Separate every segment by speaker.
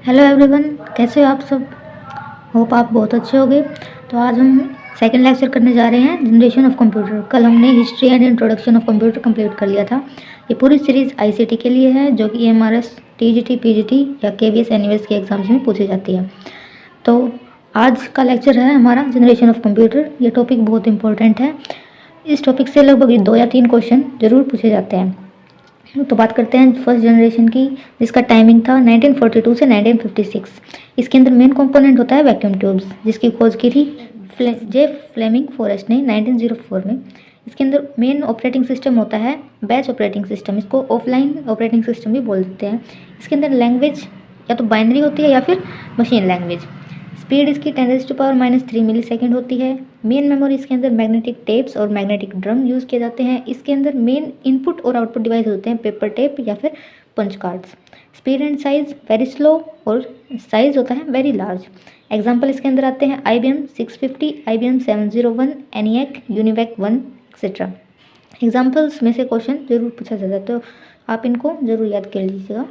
Speaker 1: Hello everyone, कैसे हो आप सब। होप आप बहुत अच्छे होंगे। तो आज हम सेकंड लेक्चर करने जा रहे हैं, जनरेशन ऑफ कंप्यूटर। कल हमने history and introduction of computer complete कर लिया था। ये पूरी सीरीज़ आईसीटी के लिए है, जो कि एमआरएस, टीजीटी, पीजीटी या केवीएस, एनईवीएस के एग्जाम्स में पूछी जाती है। तो आज का लेक्चर है हमारा जनरेशन ऑफ कंप्यूटर। ये टॉपिक बहुत इंपॉर्टेंट है। इस टॉपिक से लगभग 2 या 3 क्वेश्चन जरूर पूछे जाते हैं। तो बात करते हैं फर्स्ट जनरेशन की, जिसका टाइमिंग था 1942 से 1956। इसके अंदर मेन कंपोनेंट होता है वैक्यूम ट्यूब्स, जिसकी खोज की थी जे फ्लेमिंग फॉरेस्ट ने 1904 में। इसके अंदर मेन ऑपरेटिंग सिस्टम होता है बैच ऑपरेटिंग सिस्टम, इसको ऑफलाइन ऑपरेटिंग सिस्टम भी बोल देते हैं। इसके अंदर लैंग्वेज या तो बाइनरी होती है या फिर मशीन लैंग्वेज। स्पीड इसकी 10⁻³ मिली सेकेंड होती है। मेन मेमोरी इसके अंदर मैग्नेटिक टेप्स और मैग्नेटिक ड्रम यूज़ किए जाते हैं। इसके अंदर मेन इनपुट और आउटपुट डिवाइस होते हैं पेपर टेप या फिर punch cards. Speed and size very slow और साइज होता है वेरी लार्ज। एग्जाम्पल इसके अंदर आते हैं IBM 650, IBM 701, ENIAC, UNIVAC 1 etcetera. Examples में से क्वेश्चन जरूर पूछा जाता है, तो आप इनको जरूर याद कर लीजिएगा।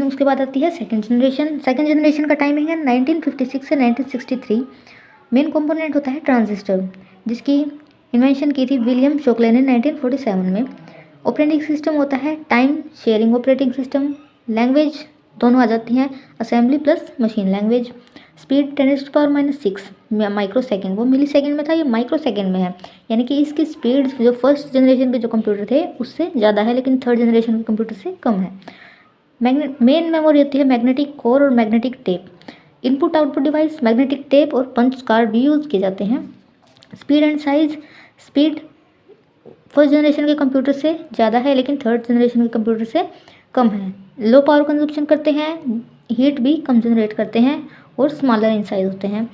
Speaker 1: उसके बाद आती है सेकंड जनरेशन। सेकंड जनरेशन का टाइमिंग है 1956 से 1963। मेन कंपोनेंट होता है ट्रांजिस्टर, जिसकी इन्वेंशन की थी विलियम शोकले ने 1947 में। ऑपरेटिंग सिस्टम होता है time sharing operating system. Language दोनों आ जाती हैं, assembly plus machine language. Speed 10⁻⁻6 micro second, वो मिली सेकेंड में था, ये माइक्रो सेकेंड में है। यानी कि इसकी स्पीड जो फर्स्ट जनरेशन के जो कंप्यूटर थे उससे ज़्यादा है, लेकिन थर्ड जनरेशन के कंप्यूटर से कम है। मेन मेमोरी होती है मैग्नेटिक कोर और magnetic tape. Input output device magnetic tape और पंच कार्ड भी यूज़ किए जाते हैं। Speed and size, speed first generation के कंप्यूटर से ज़्यादा है, लेकिन थर्ड जनरेशन के कंप्यूटर से कम है। लो पावर कंजप्शन करते हैं, हीट भी कम जनरेट करते हैं और स्मॉलर इन साइज होते हैं।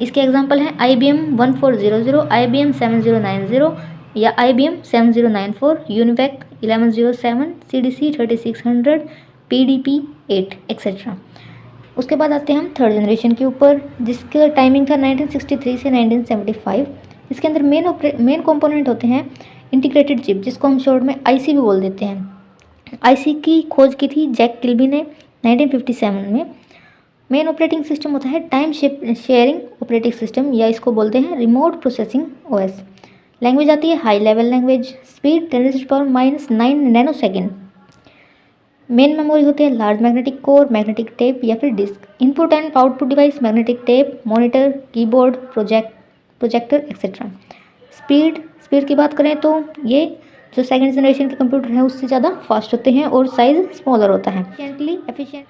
Speaker 1: इसके एग्जांपल हैं IBM 1400, IBM 7090 या IBM 7094, UNIVAC 1107, CDC 3600, PDP 8 etcetera. उसके बाद आते हैं हम थर्ड जनरेशन के ऊपर, जिसका टाइमिंग था 1963 से 1975। इसके अंदर मेन कंपोनेंट होते हैं इंटीग्रेटेड चिप, जिसको हम शॉर्ट में IC भी बोल देते हैं। IC की खोज की थी जैक किल्बी ने 1957 में। मेन ऑपरेटिंग सिस्टम होता है टाइम शेयरिंग ऑपरेटिंग सिस्टम, या इसको बोलते हैं रिमोट प्रोसेसिंग OS। लैंग्वेज आती है high level language. Speed 10⁻⁹ nanosecond. Main memory होती है large magnetic core, magnetic tape या फिर disk. Input and output device magnetic tape, monitor, keyboard, projector etcetera. Speed की बात करें तो ये जो सेकंड जनरेशन के कंप्यूटर हैं उससे ज़्यादा फास्ट होते हैं और साइज स्मॉलर होता है। एफिशिएंट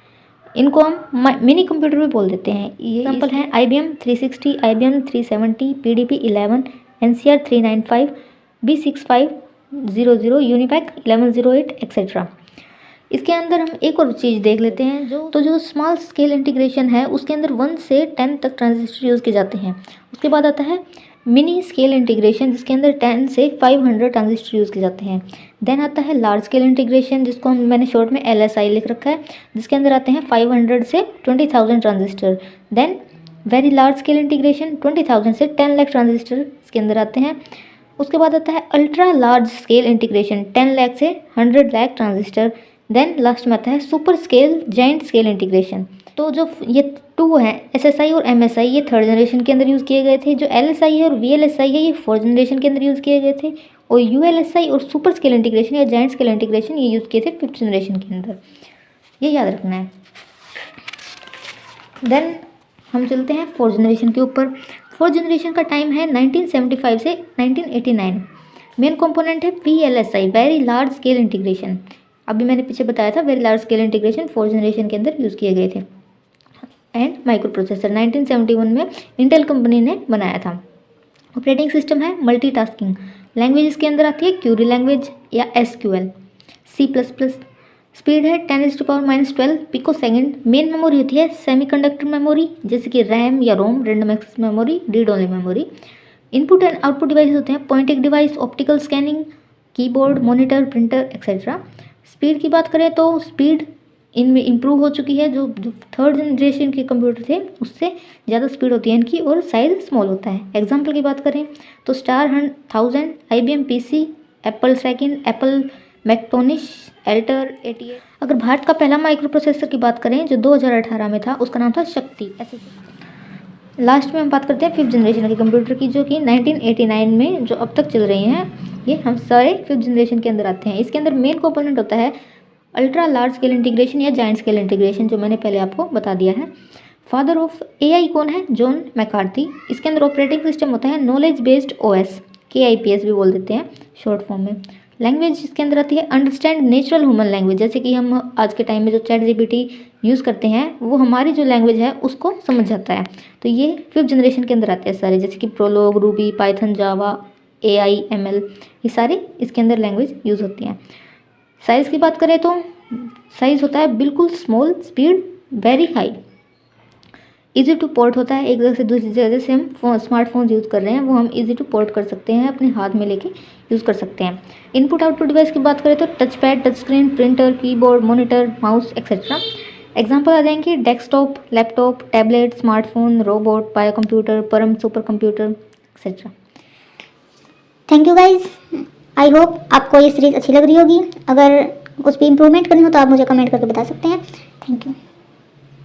Speaker 1: इनको हम मिनी कंप्यूटर भी बोल देते हैं। ये एग्जाम्पल हैं IBM 360, IBM 370, PDP 11, NCR 395, B6500, UNIVAC 1108 etcetera. इसके अंदर हम एक और चीज़ देख लेते हैं, जो स्मॉल स्केल इंटीग्रेशन है उसके अंदर 1 से 10 तक ट्रांजिस्टर यूज़ किए जाते हैं। उसके बाद आता है मिनी स्केल इंटीग्रेशन, जिसके अंदर 10 से 500 ट्रांजिस्टर यूज़ किए जाते हैं। देन आता है लार्ज स्केल इंटीग्रेशन, जिसको मैंने शॉर्ट में LSI लिख रखा है, जिसके अंदर आते हैं 500 से 20,000 transistor. Then very large scale integration 20,000 से 10 लाख ट्रांजिस्टर इसके अंदर आते हैं। उसके बाद आता है ultra large scale integration 10 lakh से 100 लाख ट्रांजिस्टर। देन लास्ट में आता है super scale giant scale integration. तो जो ये 2 हैं SSI और MSI, ये थर्ड जनरेशन के अंदर यूज़ किए गए थे। जो LSI है और VLSI है ये फोर्थ जनरेशन के अंदर यूज़ किए गए थे। और ULSI और सुपर स्केल इंटीग्रेशन या जाइंट स्केल इंटीग्रेशन ये यूज़ किए थे फिफ्थ जनरेशन के अंदर। ये याद रखना है। देन हम चलते हैं फोर्थ जनरेशन के ऊपर। फोर्थ जनरेशन का टाइम है 1975 से 1989। मेन कंपोनेंट है VLSI, very large scale integration. अभी मैंने पीछे बताया था very large scale integration fourth generation के अंदर यूज़ किए गए थे। एंड माइक्रो प्रोसेसर 1971 में इंटेल कंपनी ने बनाया था। ऑपरेटिंग सिस्टम है मल्टीटास्किंग। लैंग्वेज इसके अंदर आती है क्यूरी लैंग्वेज या SQL, C++। स्पीड है 10⁻12 पिको सेकेंड। मेन मेमोरी होती है सेमीकंडक्टर मेमोरी, जैसे कि RAM या ROM, random access memory, read only memory. Input and output device होते हैं pointing device, optical scanning, keyboard, monitor, printer etcetera. Speed की बात करें तो स्पीड इनमें इम्प्रूव हो चुकी है। जो थर्ड जनरेशन के कंप्यूटर थे उससे ज़्यादा स्पीड होती है इनकी और साइज स्मॉल होता है। एग्जांपल की बात करें तो Star 1000, IBM PC, Apple second, Apple मैक्टोनिश, एल्टर 88। अगर भारत का पहला माइक्रो प्रोसेसर की बात करें जो 2018 में था, उसका नाम था शक्ति। ऐसे लास्ट में हम बात करते हैं 5th जनरेशन के कंप्यूटर की, जो कि 1989 में जो अब तक चल रही हैं, ये हम सारे 5th जनरेशन के अंदर आते हैं। इसके अंदर मेन कंपोनेंट होता है अल्ट्रा लार्ज स्केल इंटीग्रेशन या जाइंट स्केल इंटीग्रेशन, जो मैंने पहले आपको बता दिया है। फादर ऑफ एआई कौन है? John McCarthy. इसके अंदर ऑपरेटिंग सिस्टम होता है नॉलेज बेस्ड ओएस, KIPS भी बोल देते हैं शॉर्ट फॉर्म में। लैंग्वेज इसके अंदर आती है अंडरस्टैंड नेचुरल ह्यूमन लैंग्वेज, जैसे कि हम आज के टाइम में जो ChatGPT यूज़ करते हैं वो हमारी जो लैंग्वेज है उसको समझ जाता है। तो ये 5th जनरेशन के अंदर आते हैं सारे, जैसे कि प्रोलॉग, रूबी, पाइथन, जावा, AI, ML, ये सारे इसके अंदर लैंग्वेज यूज़ होती हैं। साइज़ की बात करें तो साइज़ होता है बिल्कुल small, speed very high, easy two port होता है एक जगह से दूसरी जगह। जैसे हम स्मार्टफोन यूज़ कर रहे हैं वो हम इजी टू पोर्ट कर सकते हैं, अपने हाथ में लेके यूज़ कर सकते हैं। इनपुट आउटपुट डिवाइस की बात करें तो touch pad, touch screen, printer, keyboard, monitor, mouse etcetera. Example आ जाएंगे desktop, laptop, tablet, smartphone, robot, bio computer, Param super computer etcetera.
Speaker 2: Thank you guys, I hope आपको ये सीरीज़ अच्छी लग रही होगी। अगर कुछ भी इम्प्रूवमेंट करनी हो तो आप मुझे कमेंट करके बता सकते हैं। Thank you.